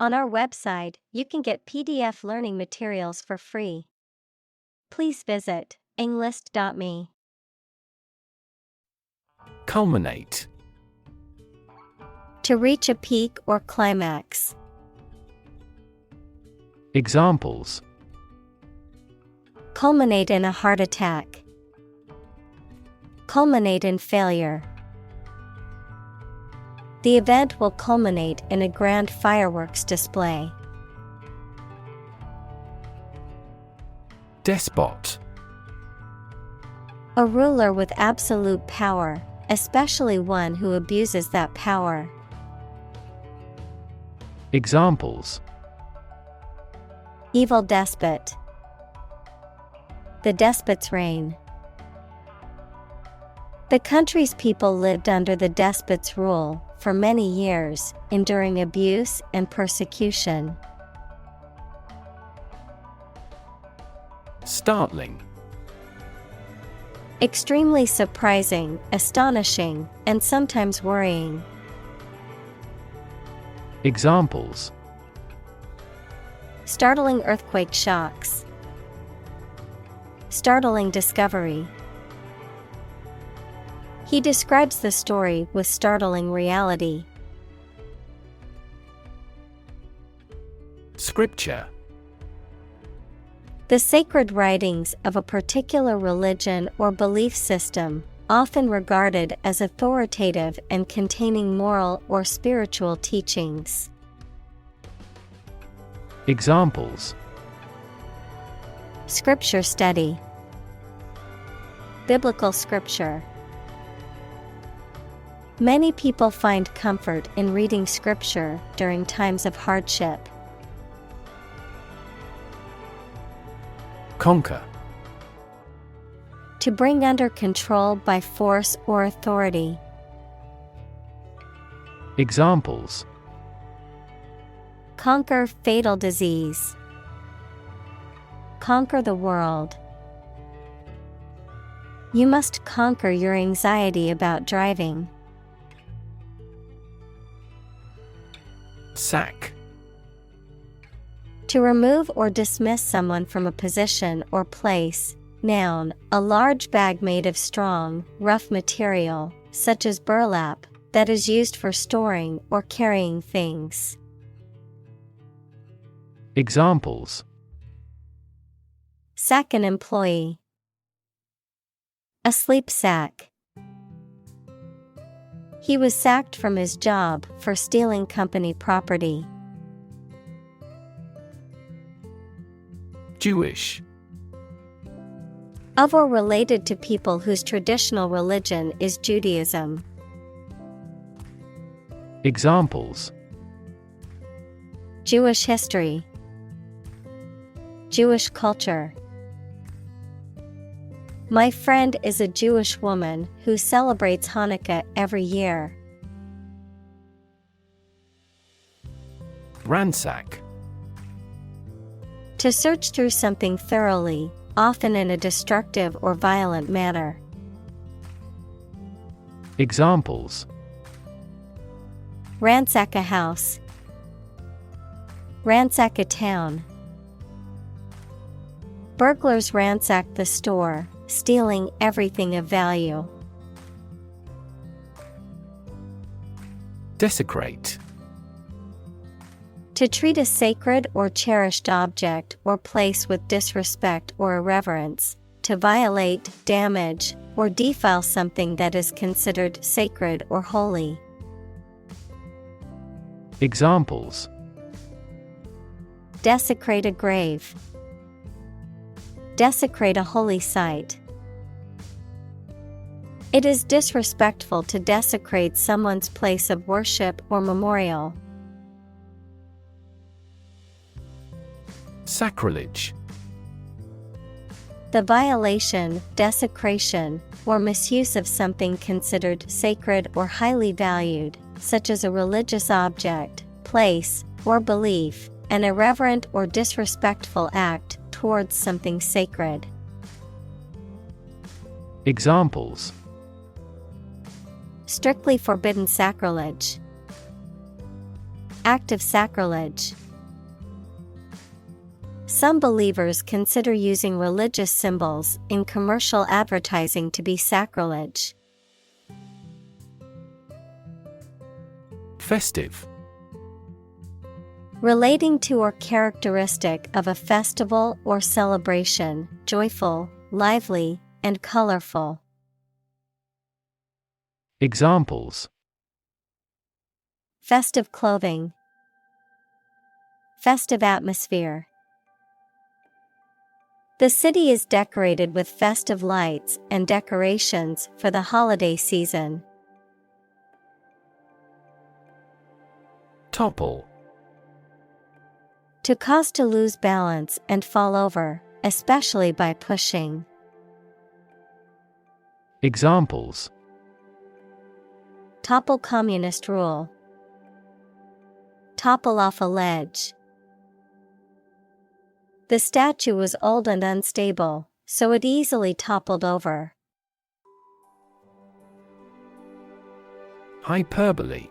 On our website, you can get PDF learning materials for free. Please visit englist.me. Culminate. To reach a peak or climax. Examples: Culminate in a heart attack. Culminate in failure. The event will culminate in a grand fireworks display. Despot. A ruler with absolute power, especially one who abuses that power. Examples: Evil despot. The despot's reign. The country's people lived under the despot's rule for many years, enduring abuse and persecution. Startling. Extremely surprising, astonishing, and sometimes worrying. Examples: Startling earthquake shocks. Startling discovery. He describes the story with startling reality. Scripture. The sacred writings of a particular religion or belief system, often regarded as authoritative and containing moral or spiritual teachings. Examples: Scripture study. Biblical scripture. Many people find comfort in reading scripture during times of hardship. Conquer. To bring under control by force or authority. Examples: Conquer fatal disease. Conquer the world. You must conquer your anxiety about driving. Sack. To remove or dismiss someone from a position or place. Noun, a large bag made of strong, rough material, such as burlap, that is used for storing or carrying things. Examples: Sack an employee. A sleep sack. He was sacked from his job for stealing company property. Jewish. Of or related to people whose traditional religion is Judaism. Examples: Jewish history. Jewish culture. My friend is a Jewish woman who celebrates Hanukkah every year. Ransack. To search through something thoroughly, often in a destructive or violent manner. Examples: Ransack a house. Ransack a town. Burglars ransacked the store, stealing everything of value. Desecrate. To treat a sacred or cherished object or place with disrespect or irreverence, to violate, damage, or defile something that is considered sacred or holy. Examples: Desecrate a grave. Desecrate a holy site. It is disrespectful to desecrate someone's place of worship or memorial. Sacrilege. The violation, desecration, or misuse of something considered sacred or highly valued, such as a religious object, place, or belief, an irreverent or disrespectful act towards something sacred. Examples: Strictly forbidden sacrilege. act of sacrilege. Some believers consider using religious symbols in commercial advertising to be sacrilege. Festive. Relating to or characteristic of a festival or celebration, joyful, lively, and colorful. Examples: Festive clothing. Festive atmosphere. The city is decorated with festive lights and decorations for the holiday season. Topple. To cause to lose balance and fall over, especially by pushing. Examples: Topple communist rule. Topple off a ledge. The statue was old and unstable, so it easily toppled over. Hyperbole.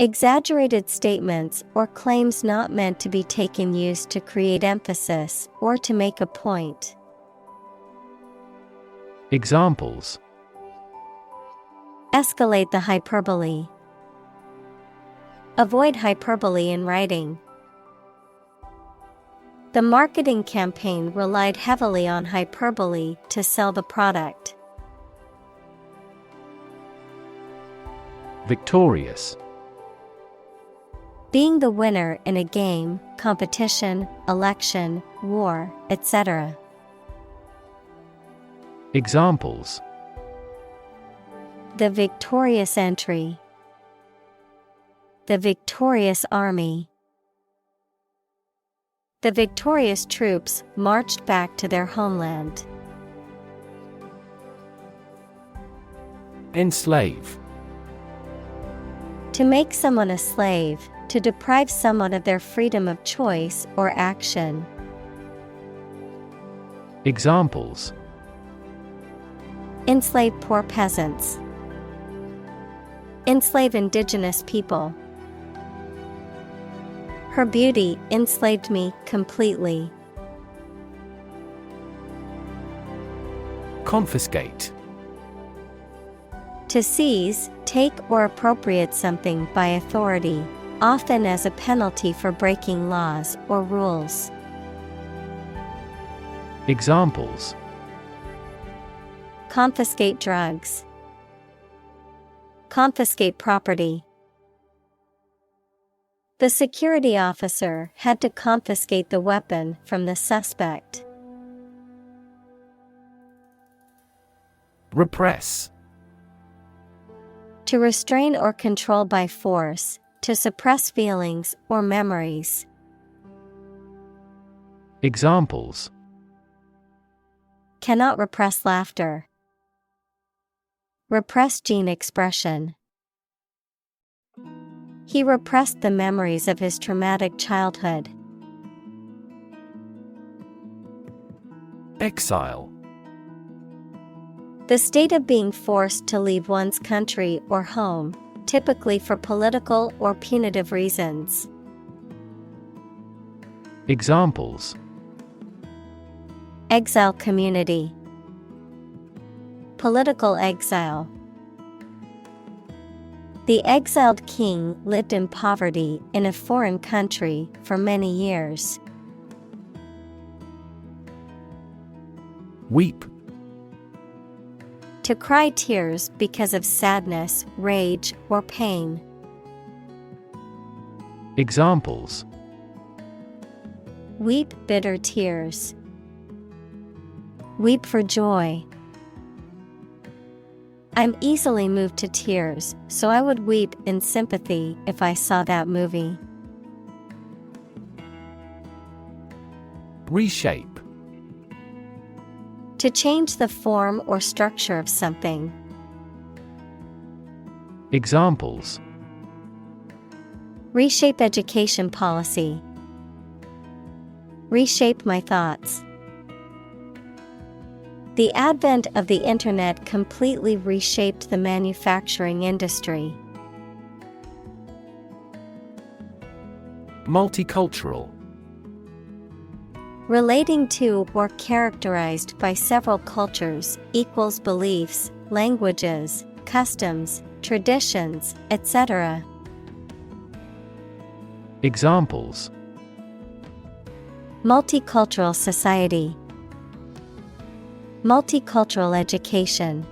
Exaggerated statements or claims not meant to be taken used to create emphasis or to make a point. Examples: Escalate the hyperbole. Avoid hyperbole in writing. The marketing campaign relied heavily on hyperbole to sell the product. Victorious. Being the winner in a game, competition, election, war, etc. Examples: The victorious entry. The victorious army. The victorious troops marched back to their homeland. Enslave. To make someone a slave, to deprive someone of their freedom of choice or action. Examples: Enslave poor peasants. Enslave indigenous people. Her beauty enslaved me completely. Confiscate. To seize, take or appropriate something by authority, often as a penalty for breaking laws or rules. Examples: Confiscate drugs. Confiscate property. The security officer had to confiscate the weapon from the suspect. Repress. To restrain or control by force, to suppress feelings or memories. Examples: Cannot repress laughter. Repress gene expression. He repressed the memories of his traumatic childhood. Exile. The state of being forced to leave one's country or home, typically for political or punitive reasons. Examples: Exile community. Political exile. The exiled king lived in poverty in a foreign country for many years. Weep. To cry tears because of sadness, rage, or pain. Examples: Weep bitter tears. Weep for joy. I'm easily moved to tears, so I would weep in sympathy if I saw that movie. Reshape. To change the form or structure of something. Examples: Reshape education policy. Reshape my thoughts. The advent of the internet completely reshaped the manufacturing industry. Multicultural. Relating to or characterized by several cultures, equals beliefs, languages, customs, traditions, etc. Examples: Multicultural society. Multicultural education.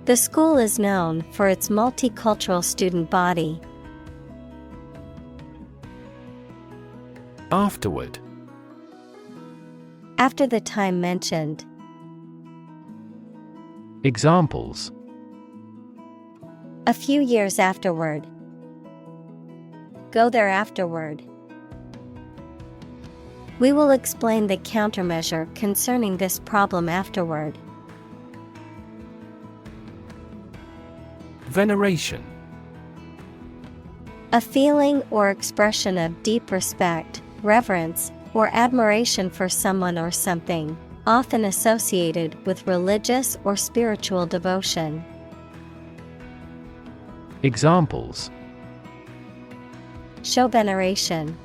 The school is known for its multicultural student body. Afterward. After the time mentioned. Examples: A few years afterward. Go there afterward. We will explain the countermeasure concerning this problem afterward. Veneration. A feeling or expression of deep respect, reverence, or admiration for someone or something, often associated with religious or spiritual devotion. Examples: Show veneration.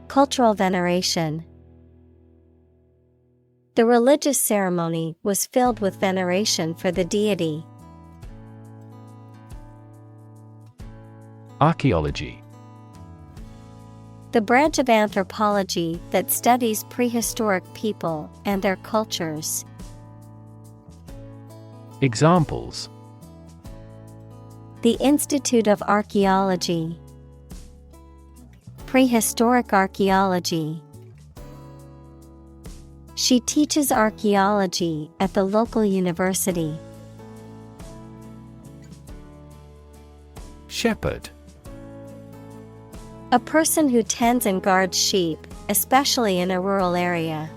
Cultural veneration. The religious ceremony was filled with veneration for the deity. Archaeology. The branch of anthropology that studies prehistoric people and their cultures. Examples: The Institute of Archaeology. Prehistoric archaeology. She teaches archaeology at the local university. Shepherd. A person who tends and guards sheep, especially in a rural area.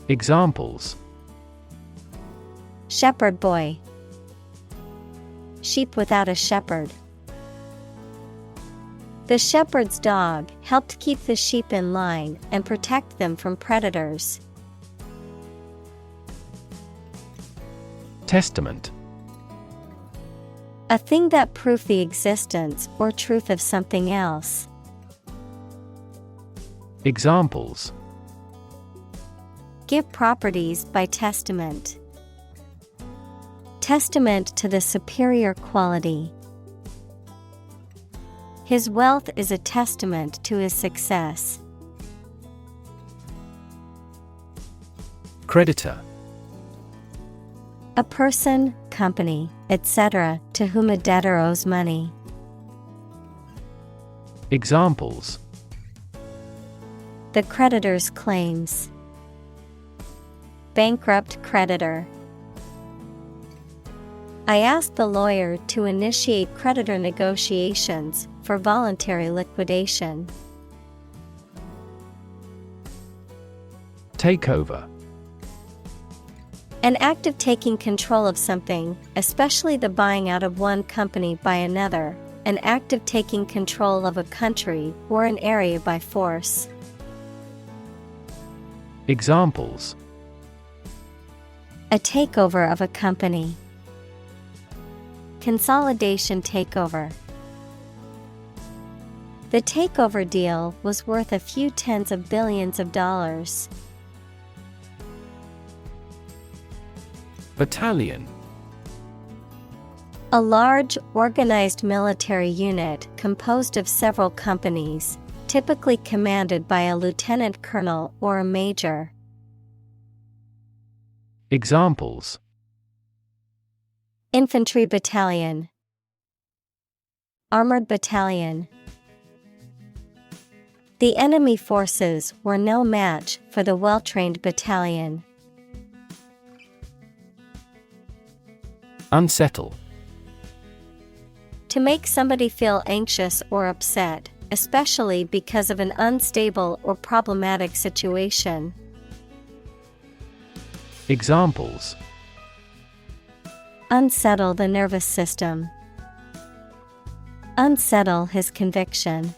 Examples: Shepherd boy. Sheep without a shepherd. The shepherd's dog helped keep the sheep in line and protect them from predators. Testament. A thing that proves the existence or truth of something else. Examples: Give properties by testament. Testament to the superior quality. His wealth is a testament to his success. Creditor. A person, company, etc., to whom a debtor owes money. Examples: The creditor's claims. Bankrupt creditor. I asked the lawyer to initiate creditor negotiations for voluntary liquidation. Takeover. An act of taking control of something, especially the buying out of one company by another. An act of taking control of a country or an area by force. Examples: A takeover of a company. Consolidation takeover. The takeover deal was worth a few tens of billions of dollars. Battalion. A large, organized military unit composed of several companies, typically commanded by a lieutenant colonel or a major. Examples: Infantry battalion. Armored battalion. The enemy forces were no match for the well-trained battalion. Unsettle. To make somebody feel anxious or upset, especially because of an unstable or problematic situation. Examples: Unsettle the nervous system. Unsettle his conviction.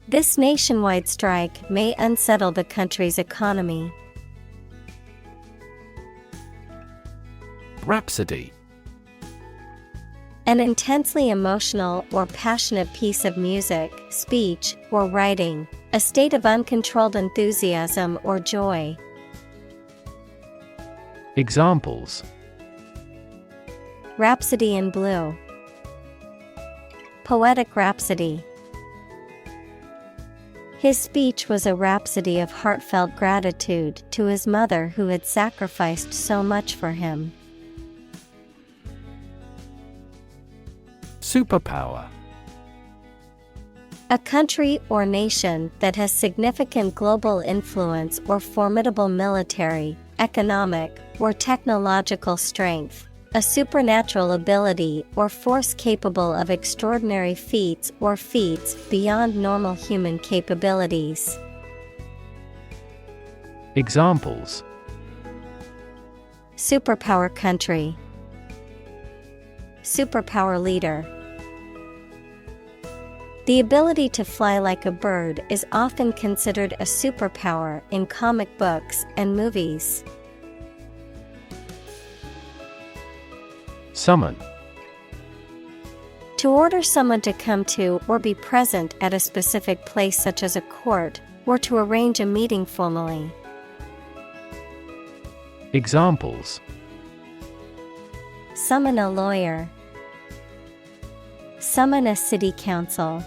This nationwide strike may unsettle the country's economy. Rhapsody. An intensely emotional or passionate piece of music, speech, or writing, a state of uncontrolled enthusiasm or joy. Examples: Rhapsody in Blue. Poetic rhapsody. His speech was a rhapsody of heartfelt gratitude to his mother who had sacrificed so much for him. Superpower. A country or nation that has significant global influence or formidable military, economic, or technological strength. A supernatural ability or force capable of extraordinary feats or feats beyond normal human capabilities. Examples: Superpower country. Superpower leader. The ability to fly like a bird is often considered a superpower in comic books and movies. Summon. To order someone to come to or be present at a specific place such as a court, or to arrange a meeting formally. Examples: Summon a lawyer. Summon a city council.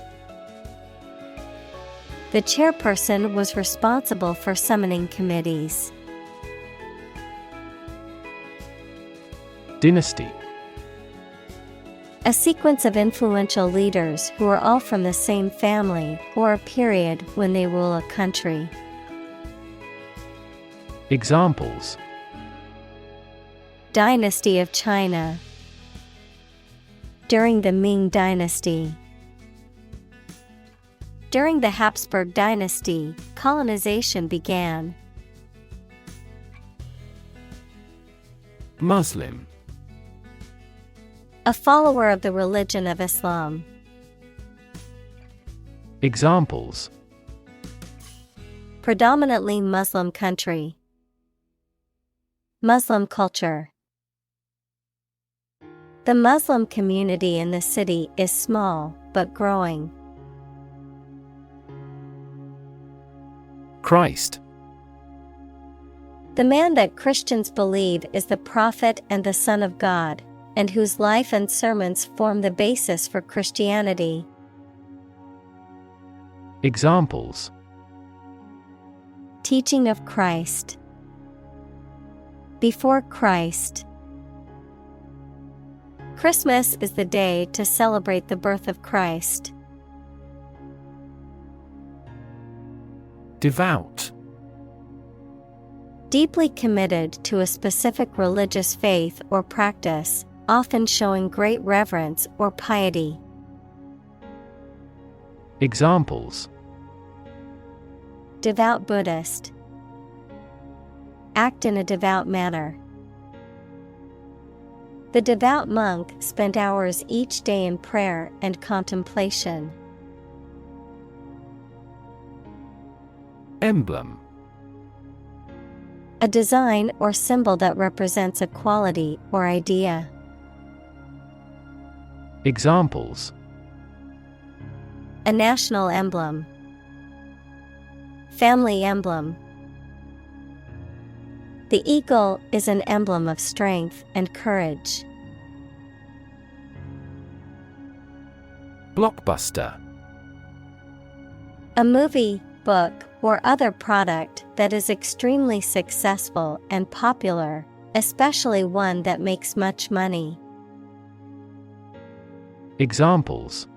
The chairperson was responsible for summoning committees. Dynasty. A sequence of influential leaders who are all from the same family or a period when they rule a country. Examples: Dynasty of China. During the Ming Dynasty. During the Habsburg Dynasty, colonization began. Muslim. A follower of the religion of Islam. Examples: Predominantly Muslim country. Muslim culture. The Muslim community in the city is small, but growing. Christ. The man that Christians believe is the prophet and the Son of God, and whose life and sermons form the basis for Christianity. Examples: Teaching of Christ. Before Christ. Christmas is the day to celebrate the birth of Christ. Devout. Deeply committed to a specific religious faith or practice, often showing great reverence or piety. Examples: Devout Buddhist. Act in a devout manner. The devout monk spent hours each day in prayer and contemplation. Emblem. A design or symbol that represents a quality or idea. Examples: A national emblem. Family emblem. The eagle is an emblem of strength and courage. Blockbuster. A movie, book, or other product that is extremely successful and popular, especially one that makes much money. Examples: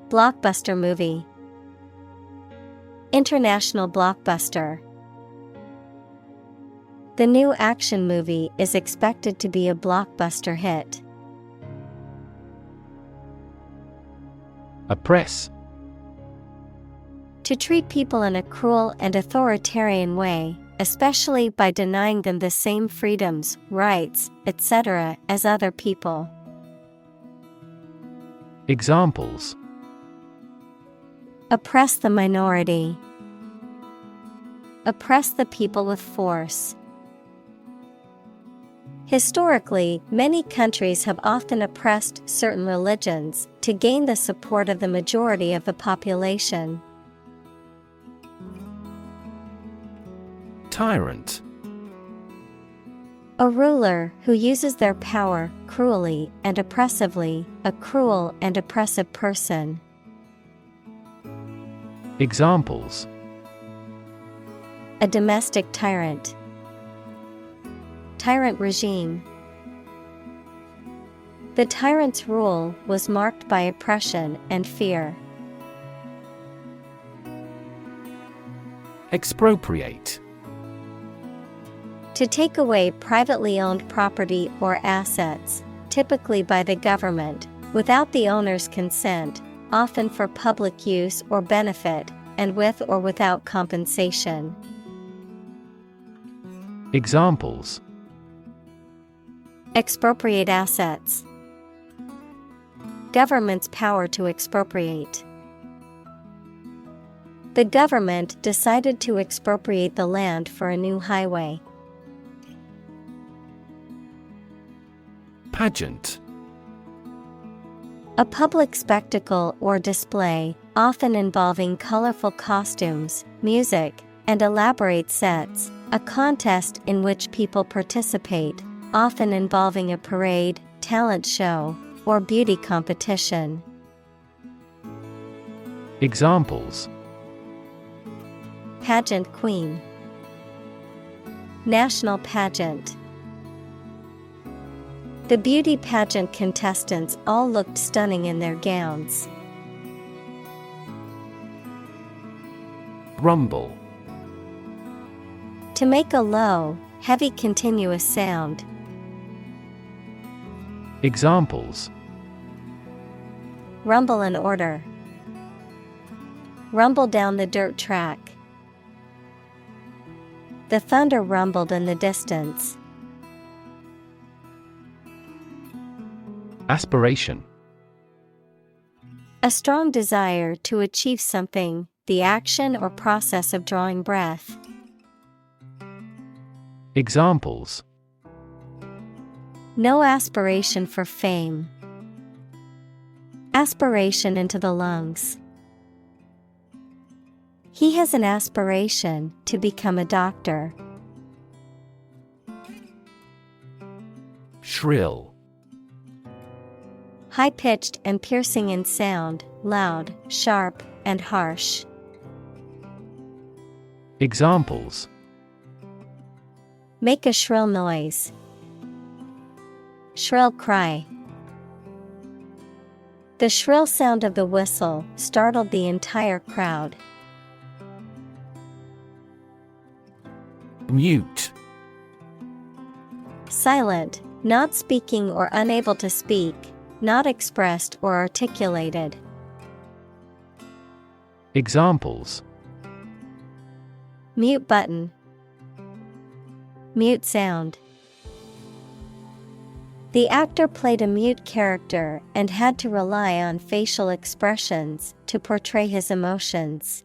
Blockbuster movie. International blockbuster. The new action movie is expected to be a blockbuster hit. Oppress. To treat people in a cruel and authoritarian way, especially by denying them the same freedoms, rights, etc. as other people. Examples: Oppress the minority. Oppress the people with force. Historically, many countries have often oppressed certain religions to gain the support of the majority of the population. Tyrant. A ruler who uses their power cruelly and oppressively, a cruel and oppressive person. Examples: A domestic tyrant. Tyrant regime. The tyrant's rule was marked by oppression and fear. Expropriate. To take away privately owned property or assets, typically by the government, without the owner's consent, often for public use or benefit, and with or without compensation. Examples: Expropriate assets. Government's power to expropriate. The government decided to expropriate the land for a new highway. Pageant. A public spectacle or display, often involving colorful costumes, music, and elaborate sets, a contest in which people participate, often involving a parade, talent show, or beauty competition. Examples: Pageant queen. National pageant. The beauty pageant contestants all looked stunning in their gowns. Rumble. To make a low, heavy continuous sound. Examples: Rumble an order. Rumble down the dirt track. The thunder rumbled in the distance. Aspiration. A strong desire to achieve something, the action or process of drawing breath. Examples: No aspiration for fame. Aspiration into the lungs. He has an aspiration to become a doctor. Shrill. High-pitched and piercing in sound, loud, sharp, and harsh. Examples: Make a shrill noise. Shrill cry. The shrill sound of the whistle startled the entire crowd. Mute. Silent, not speaking or unable to speak, not expressed or articulated. Examples: Mute button. Mute sound. The actor played a mute character and had to rely on facial expressions to portray his emotions.